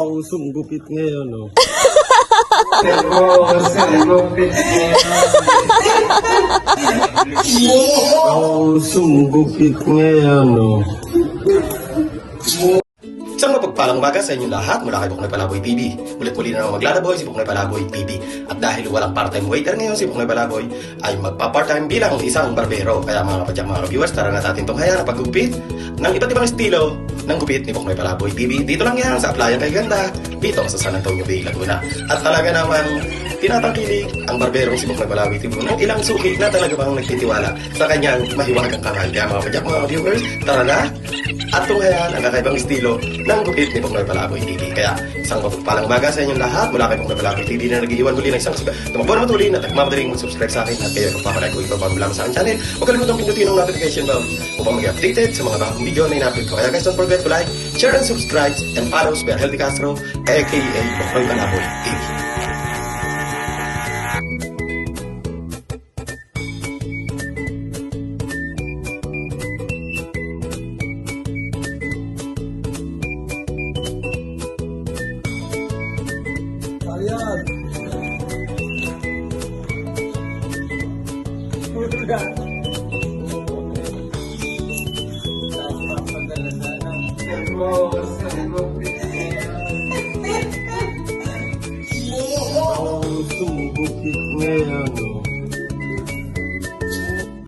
Wow, sumgupit ngayon, no? Wow, sumgupit ngayon, no? Isang mapagpalang umaga sa inyong lahat mula kay Buknoy Palaboy TV. Ulit-muli na naman maglalaboy si Buknoy Palaboy TV. At dahil walang part-time waiter ngayon si Buknoy Palaboy, ay magpa-part-time bilang isang barbero. Kaya mga kapadyak, mga viewers, tara nga natin tunghayan ang paggugupit ng iba't ibang estilo ng gupit ni Buknoy Palaboy TV. Dito lang yan sa Aplayan Kay Ganda, dito sa San Antonio Bay, Laguna. At talaga naman tinatangkilik ang barberong si Buknoy Palaboy TV ng ilang suki na talaga bang nagtitiwala sa kanyang mahiwagang kamay. Kaya mga kapadyak, mga viewers, tara na at tunghayan ang kakaibang estilo ng gupit ni Buknoy Palaboy TV. Kaya isang mapagpalang umaga sa inyong lahat mula kay Buknoy Palaboy TV na nag-iwan muli ng isang tumakbo na matuli na magmamadaling mag-subscribe sa akin at kayo magpapalag ko ito bago lang sa aking channel. Huwag kalimutang pindutin ang notification bell upang mag-updated sa mga bagong video na in-upload ko. Kaya guys, don't forget to like, share, and subscribe and follow Sir Healthy Castro aka Buknoy Palaboy TV. Ayan. Wow.